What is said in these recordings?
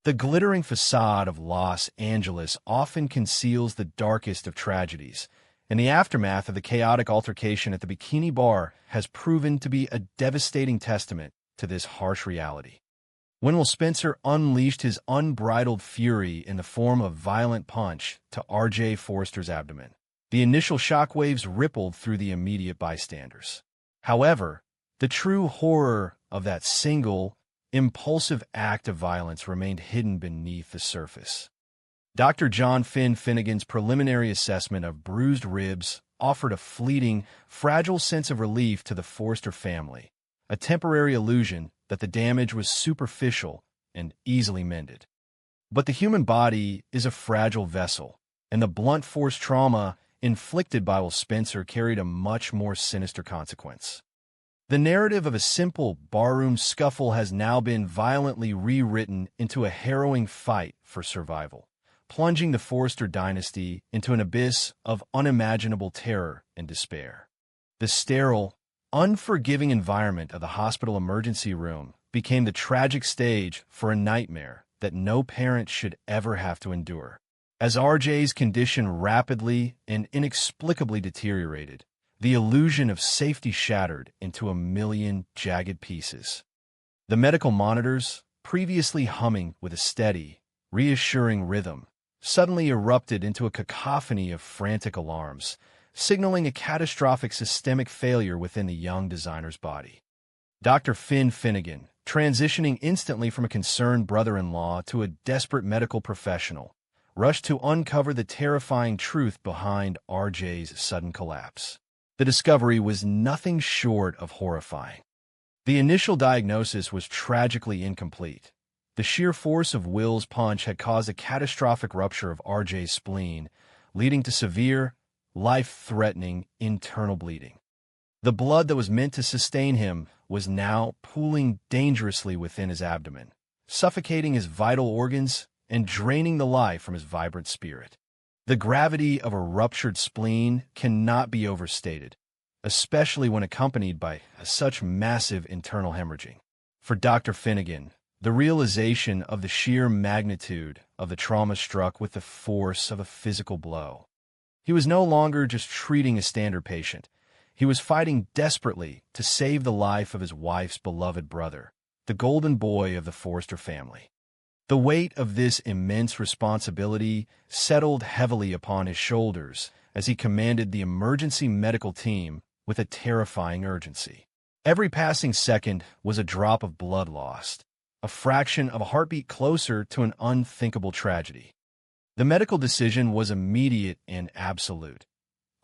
The glittering facade of Los Angeles often conceals the darkest of tragedies, and the aftermath of the chaotic altercation at the Bikini Bar has proven to be a devastating testament to this harsh reality. When Will Spencer unleashed his unbridled fury in the form of a violent punch to R.J. Forrester's abdomen, the initial shockwaves rippled through the immediate bystanders. However, the true horror of that single, impulsive act of violence remained hidden beneath the surface. Dr. John Finnegan's preliminary assessment of bruised ribs offered a fleeting, fragile sense of relief to the Forrester family, a temporary illusion that the damage was superficial and easily mended. But the human body is a fragile vessel, and the blunt force trauma inflicted by Will Spencer carried a much more sinister consequence. The narrative of a simple barroom scuffle has now been violently rewritten into a harrowing fight for survival, plunging the Forrester dynasty into an abyss of unimaginable terror and despair. The sterile, unforgiving environment of the hospital emergency room became the tragic stage for a nightmare that no parent should ever have to endure. As RJ's condition rapidly and inexplicably deteriorated, the illusion of safety shattered into a million jagged pieces. The medical monitors, previously humming with a steady, reassuring rhythm, suddenly erupted into a cacophony of frantic alarms, signaling a catastrophic systemic failure within the young designer's body. Dr. Finnegan, transitioning instantly from a concerned brother-in-law to a desperate medical professional, rushed to uncover the terrifying truth behind RJ's sudden collapse. The discovery was nothing short of horrifying. The initial diagnosis was tragically incomplete. The sheer force of Will's punch had caused a catastrophic rupture of RJ's spleen, leading to severe, life-threatening internal bleeding. The blood that was meant to sustain him was now pooling dangerously within his abdomen, suffocating his vital organs and draining the life from his vibrant spirit. The gravity of a ruptured spleen cannot be overstated, especially when accompanied by such massive internal hemorrhaging. For Dr. Finnegan, the realization of the sheer magnitude of the trauma struck with the force of a physical blow. He was no longer just treating a standard patient. He was fighting desperately to save the life of his wife's beloved brother, the golden boy of the Forrester family. The weight of this immense responsibility settled heavily upon his shoulders as he commanded the emergency medical team with a terrifying urgency. Every passing second was a drop of blood lost, a fraction of a heartbeat closer to an unthinkable tragedy. The medical decision was immediate and absolute.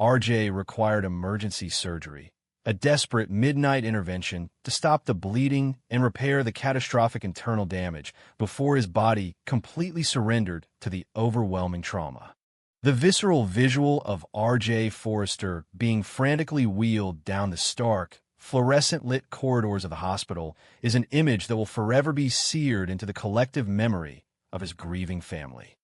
RJ required emergency surgery, a desperate midnight intervention to stop the bleeding and repair the catastrophic internal damage before his body completely surrendered to the overwhelming trauma. The visceral visual of R.J. Forrester being frantically wheeled down the stark, fluorescent-lit corridors of the hospital is an image that will forever be seared into the collective memory of his grieving family.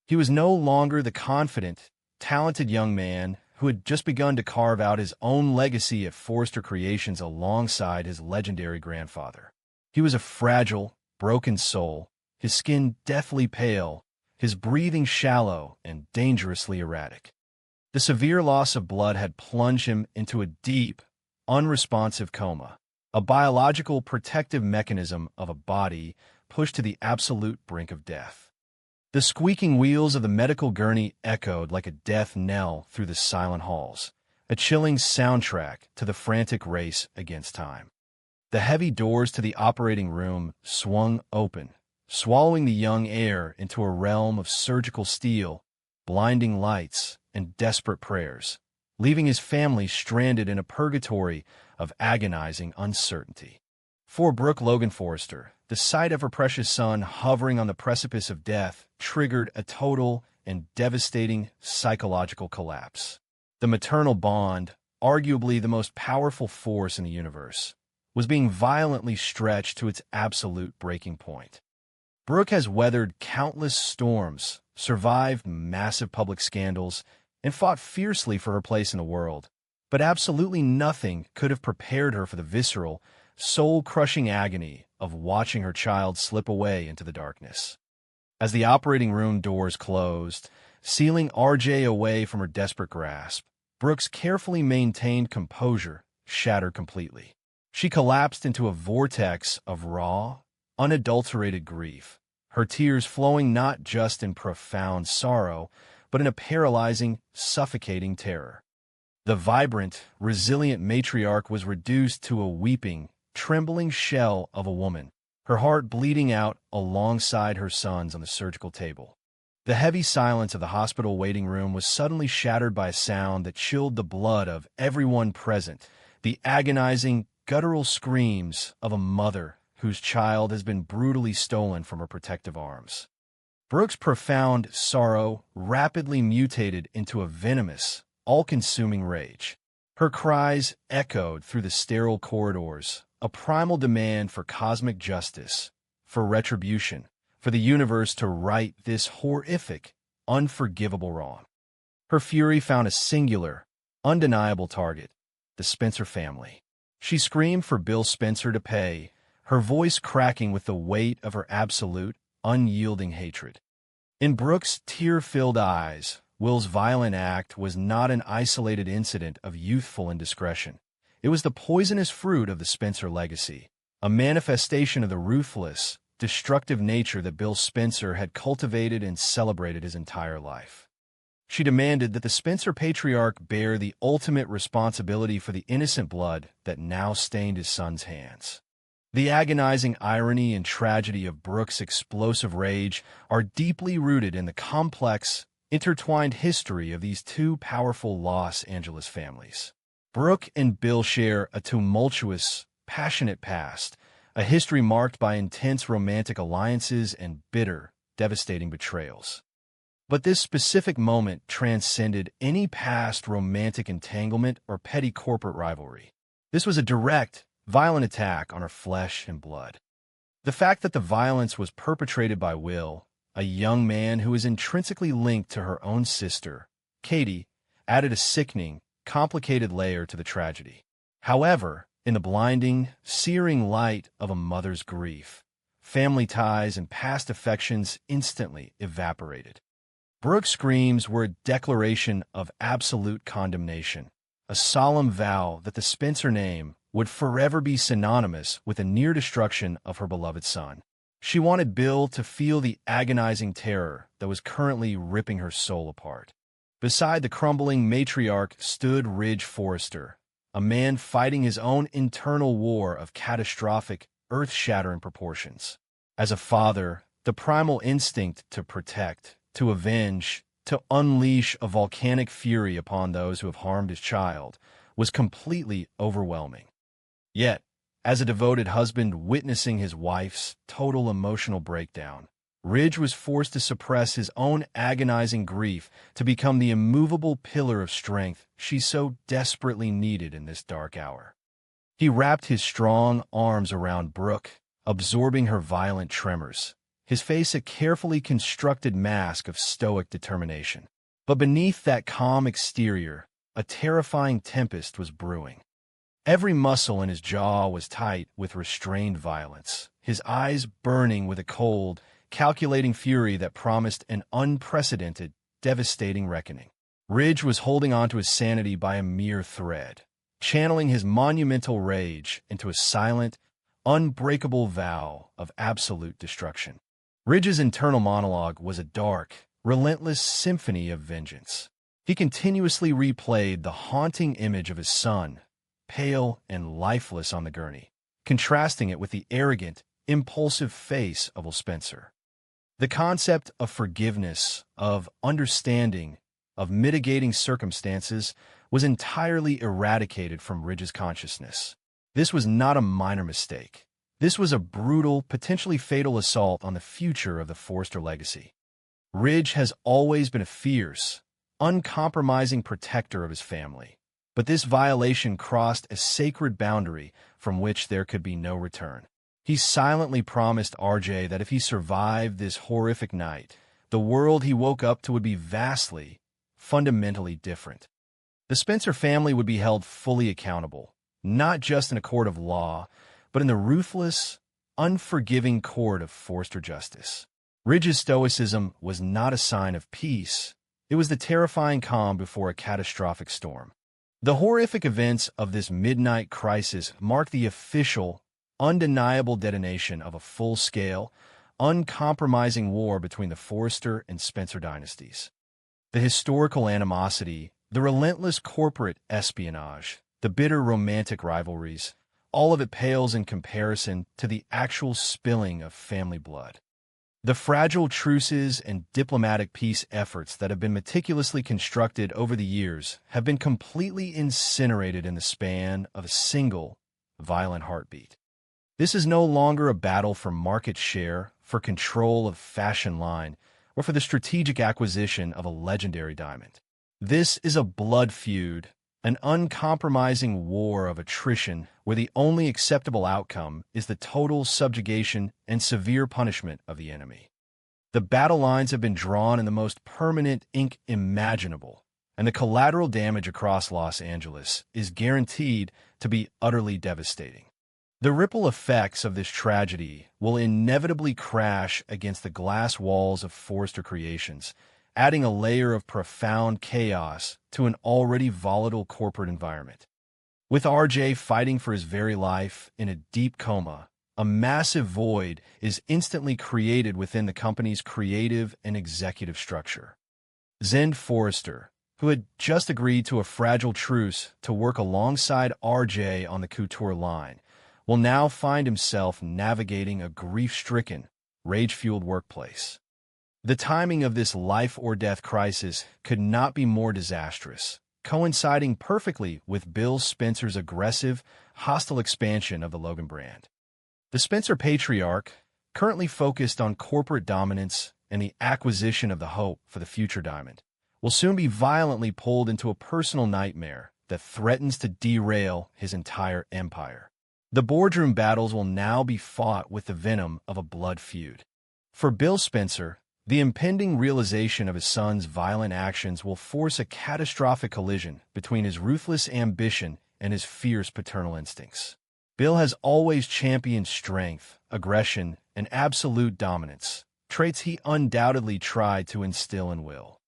He was no longer the confident, talented young man who had just begun to carve out his own legacy at Forrester Creations alongside his legendary grandfather. He was a fragile, broken soul, his skin deathly pale, his breathing shallow and dangerously erratic. The severe loss of blood had plunged him into a deep, unresponsive coma, a biological protective mechanism of a body pushed to the absolute brink of death. The squeaking wheels of the medical gurney echoed like a death knell through the silent halls, a chilling soundtrack to the frantic race against time. The heavy doors to the operating room swung open, swallowing the young heir into a realm of surgical steel, blinding lights, and desperate prayers, leaving his family stranded in a purgatory of agonizing uncertainty. For Brooke Logan Forrester, the sight of her precious son hovering on the precipice of death triggered a total and devastating psychological collapse. The maternal bond, arguably the most powerful force in the universe, was being violently stretched to its absolute breaking point. Brooke has weathered countless storms, survived massive public scandals, and fought fiercely for her place in the world, but absolutely nothing could have prepared her for the visceral, soul-crushing agony of watching her child slip away into the darkness. As the operating room doors closed, sealing RJ away from her desperate grasp, Brooks carefully maintained composure, shattered completely. She collapsed into a vortex of raw, unadulterated grief, her tears flowing not just in profound sorrow, but in a paralyzing, suffocating terror. The vibrant, resilient matriarch was reduced to a weeping, trembling shell of a woman, her heart bleeding out alongside her son's on the surgical table. The heavy silence of the hospital waiting room was suddenly shattered by a sound that chilled the blood of everyone present, the agonizing, guttural screams of a mother whose child has been brutally stolen from her protective arms. Brooks' profound sorrow rapidly mutated into a venomous, all-consuming rage. Her cries echoed through the sterile corridors, a primal demand for cosmic justice, for retribution, for the universe to right this horrific, unforgivable wrong. Her fury found a singular, undeniable target: the Spencer family. She screamed for Bill Spencer to pay, her voice cracking with the weight of her absolute, unyielding hatred. In Brooks' tear-filled eyes, Will's violent act was not an isolated incident of youthful indiscretion. It was the poisonous fruit of the Spencer legacy, a manifestation of the ruthless, destructive nature that Bill Spencer had cultivated and celebrated his entire life. She demanded that the Spencer patriarch bear the ultimate responsibility for the innocent blood that now stained his son's hands. The agonizing irony and tragedy of Brooks' explosive rage are deeply rooted in the complex, intertwined history of these two powerful Los Angeles families. Brooke and Bill share a tumultuous, passionate past, a history marked by intense romantic alliances and bitter, devastating betrayals. But this specific moment transcended any past romantic entanglement or petty corporate rivalry. This was a direct, violent attack on her flesh and blood. The fact that the violence was perpetrated by Will, a young man who is intrinsically linked to her own sister, Katie, added a sickening, complicated layer to the tragedy. However, in the blinding, searing light of a mother's grief, family ties and past affections instantly evaporated. Brooks' screams were a declaration of absolute condemnation, a solemn vow that the Spencer name would forever be synonymous with the near destruction of her beloved son. She wanted Bill to feel the agonizing terror that was currently ripping her soul apart. Beside the crumbling matriarch stood Ridge Forrester, a man fighting his own internal war of catastrophic, earth-shattering proportions. As a father, the primal instinct to protect, to avenge, to unleash a volcanic fury upon those who have harmed his child was completely overwhelming. Yet, as a devoted husband witnessing his wife's total emotional breakdown, Ridge was forced to suppress his own agonizing grief to become the immovable pillar of strength she so desperately needed in this dark hour. He wrapped his strong arms around Brooke, absorbing her violent tremors, his face a carefully constructed mask of stoic determination. But beneath that calm exterior, a terrifying tempest was brewing. Every muscle in his jaw was tight with restrained violence, his eyes burning with a cold, calculating fury that promised an unprecedented, devastating reckoning. Ridge was holding on to his sanity by a mere thread, channeling his monumental rage into a silent, unbreakable vow of absolute destruction. Ridge's internal monologue was a dark, relentless symphony of vengeance. He continuously replayed the haunting image of his son, pale and lifeless on the gurney, contrasting it with the arrogant, impulsive face of Will Spencer. The concept of forgiveness, of understanding, of mitigating circumstances was entirely eradicated from Ridge's consciousness. This was not a minor mistake. This was a brutal, potentially fatal assault on the future of the Forrester legacy. Ridge has always been a fierce, uncompromising protector of his family, but this violation crossed a sacred boundary from which there could be no return. He silently promised RJ that if he survived this horrific night, the world he woke up to would be vastly, fundamentally different. The Spencer family would be held fully accountable, not just in a court of law, but in the ruthless, unforgiving court of Forrester justice. Ridge's stoicism was not a sign of peace. It was the terrifying calm before a catastrophic storm. The horrific events of this midnight crisis marked the official, undeniable detonation of a full-scale, uncompromising war between the Forrester and Spencer dynasties. The historical animosity, the relentless corporate espionage, the bitter romantic rivalries, all of it pales in comparison to the actual spilling of family blood. The fragile truces and diplomatic peace efforts that have been meticulously constructed over the years have been completely incinerated in the span of a single, violent heartbeat. This is no longer a battle for market share, for control of fashion line, or for the strategic acquisition of a legendary diamond. This is a blood feud, an uncompromising war of attrition where the only acceptable outcome is the total subjugation and severe punishment of the enemy. The battle lines have been drawn in the most permanent ink imaginable, and the collateral damage across Los Angeles is guaranteed to be utterly devastating. The ripple effects of this tragedy will inevitably crash against the glass walls of Forrester Creations, adding a layer of profound chaos to an already volatile corporate environment. With RJ fighting for his very life in a deep coma, a massive void is instantly created within the company's creative and executive structure. Zend Forrester, who had just agreed to a fragile truce to work alongside RJ on the couture line, will now find himself navigating a grief-stricken, rage-fueled workplace. The timing of this life-or-death crisis could not be more disastrous, coinciding perfectly with Bill Spencer's aggressive, hostile expansion of the Logan brand. The Spencer patriarch, currently focused on corporate dominance and the acquisition of the hope for the future diamond, will soon be violently pulled into a personal nightmare that threatens to derail his entire empire. The boardroom battles will now be fought with the venom of a blood feud. For Bill Spencer, the impending realization of his son's violent actions will force a catastrophic collision between his ruthless ambition and his fierce paternal instincts. Bill has always championed strength, aggression, and absolute dominance, traits he undoubtedly tried to instill in Will.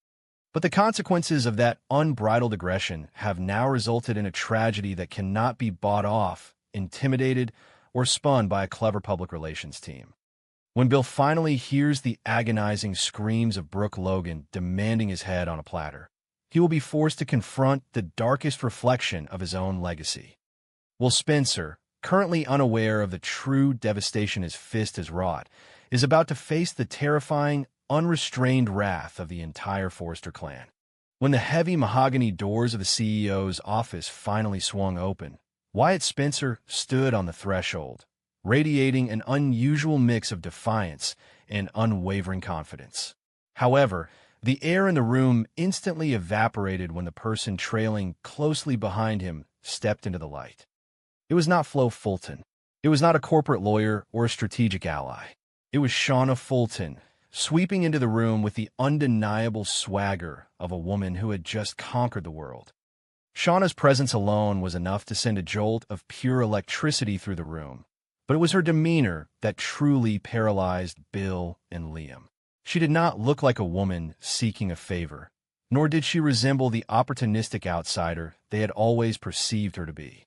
But the consequences of that unbridled aggression have now resulted in a tragedy that cannot be bought off, intimidated, or spun by a clever public relations team. When Bill finally hears the agonizing screams of Brooke Logan demanding his head on a platter, he will be forced to confront the darkest reflection of his own legacy. Will Spencer, currently unaware of the true devastation his fist has wrought, is about to face the terrifying, unrestrained wrath of the entire Forrester clan. When the heavy mahogany doors of the CEO's office finally swung open, Wyatt Spencer stood on the threshold, radiating an unusual mix of defiance and unwavering confidence. However, the air in the room instantly evaporated when the person trailing closely behind him stepped into the light. It was not Flo Fulton. It was not a corporate lawyer or a strategic ally. It was Shauna Fulton, sweeping into the room with the undeniable swagger of a woman who had just conquered the world. Shauna's presence alone was enough to send a jolt of pure electricity through the room, but it was her demeanor that truly paralyzed Bill and Liam. She did not look like a woman seeking a favor, nor did she resemble the opportunistic outsider they had always perceived her to be.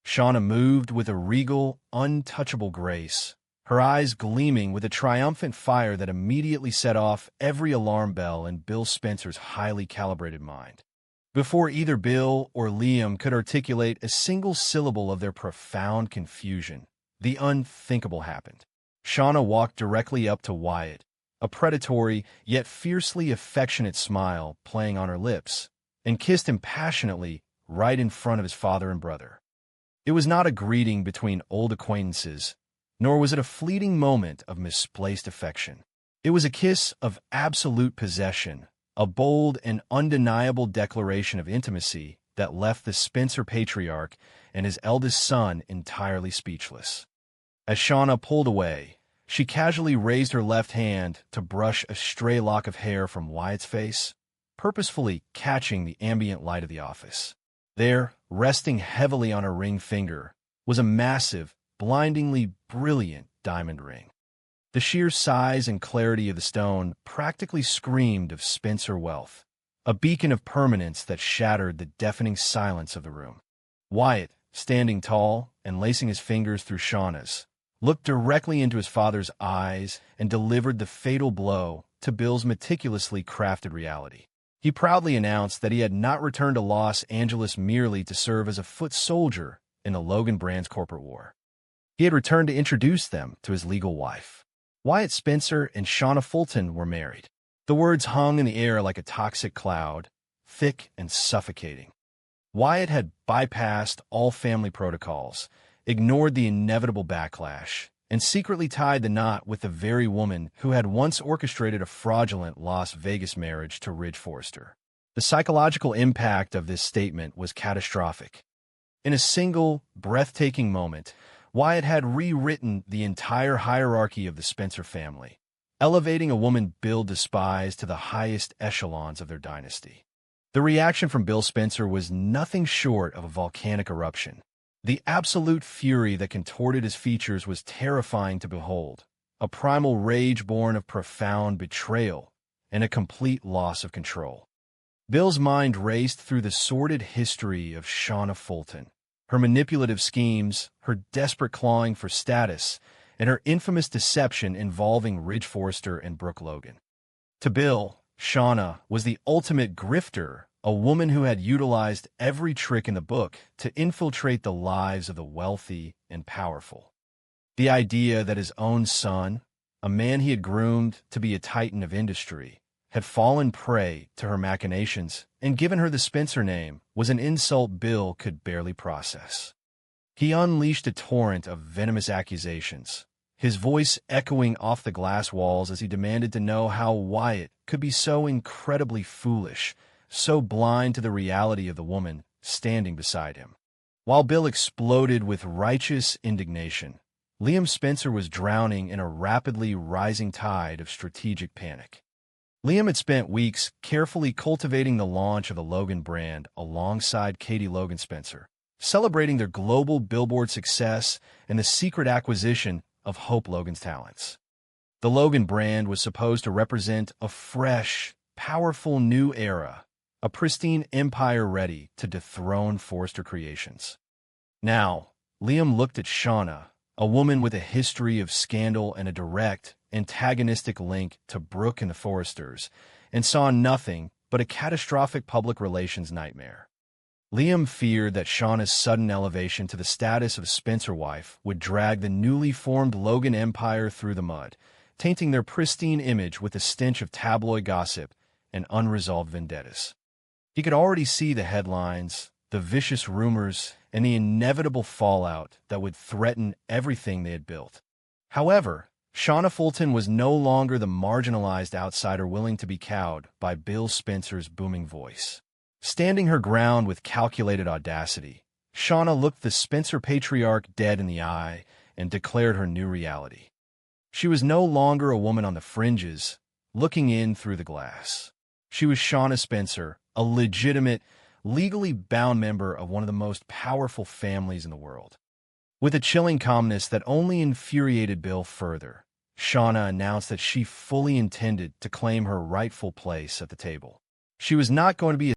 Shauna moved with a regal, untouchable grace, her eyes gleaming with a triumphant fire that immediately set off every alarm bell in Bill Spencer's highly calibrated mind. Before either Bill or Liam could articulate a single syllable of their profound confusion, the unthinkable happened. Shauna walked directly up to Wyatt, a predatory yet fiercely affectionate smile playing on her lips, and kissed him passionately right in front of his father and brother. It was not a greeting between old acquaintances, nor was it a fleeting moment of misplaced affection. It was a kiss of absolute possession, a bold and undeniable declaration of intimacy that left the Spencer patriarch and his eldest son entirely speechless. As Shauna pulled away, she casually raised her left hand to brush a stray lock of hair from Wyatt's face, purposefully catching the ambient light of the office. There, resting heavily on her ring finger, was a massive, blindingly brilliant diamond ring. The sheer size and clarity of the stone practically screamed of Spencer wealth, a beacon of permanence that shattered the deafening silence of the room. Wyatt, standing tall and lacing his fingers through Shauna's, looked directly into his father's eyes and delivered the fatal blow to Bill's meticulously crafted reality. He proudly announced that he had not returned to Los Angeles merely to serve as a foot soldier in the Logan Brand's corporate war. He had returned to introduce them to his legal wife. Wyatt Spencer and Shauna Fulton were married. The words hung in the air like a toxic cloud, thick and suffocating. Wyatt had bypassed all family protocols, ignored the inevitable backlash, and secretly tied the knot with the very woman who had once orchestrated a fraudulent Las Vegas marriage to Ridge Forrester. The psychological impact of this statement was catastrophic. In a single, breathtaking moment, Wyatt had rewritten the entire hierarchy of the Spencer family, elevating a woman Bill despised to the highest echelons of their dynasty. The reaction from Bill Spencer was nothing short of a volcanic eruption. The absolute fury that contorted his features was terrifying to behold, a primal rage born of profound betrayal and a complete loss of control. Bill's mind raced through the sordid history of Shauna Fulton, her manipulative schemes, her desperate clawing for status, and her infamous deception involving Ridge Forrester and Brooke Logan. To Bill, Shauna was the ultimate grifter, a woman who had utilized every trick in the book to infiltrate the lives of the wealthy and powerful. The idea that his own son, a man he had groomed to be a titan of industry, had fallen prey to her machinations and given her the Spencer name was an insult Bill could barely process. He unleashed a torrent of venomous accusations, his voice echoing off the glass walls as he demanded to know how Wyatt could be so incredibly foolish, so blind to the reality of the woman standing beside him. While Bill exploded with righteous indignation, Liam Spencer was drowning in a rapidly rising tide of strategic panic. Liam had spent weeks carefully cultivating the launch of the Logan brand alongside Katie Logan Spencer, celebrating their global billboard success and the secret acquisition of Hope Logan's talents. The Logan brand was supposed to represent a fresh, powerful new era, a pristine empire ready to dethrone Forrester Creations. Now, Liam looked at Shauna, a woman with a history of scandal and a direct, antagonistic link to Brooke and the Forresters, and saw nothing but a catastrophic public relations nightmare. Liam feared that Shauna's sudden elevation to the status of Spencer wife would drag the newly formed Logan empire through the mud, tainting their pristine image with the stench of tabloid gossip and unresolved vendettas. He could already see the headlines, the vicious rumors, and the inevitable fallout that would threaten everything they had built. However, Shauna Fulton was no longer the marginalized outsider willing to be cowed by Bill Spencer's booming voice. Standing her ground with calculated audacity, Shauna looked the Spencer patriarch dead in the eye and declared her new reality. She was no longer a woman on the fringes, looking in through the glass. She was Shauna Spencer, a legitimate, legally bound member of one of the most powerful families in the world. With a chilling calmness that only infuriated Bill further, Shauna announced that she fully intended to claim her rightful place at the table. She was not going to be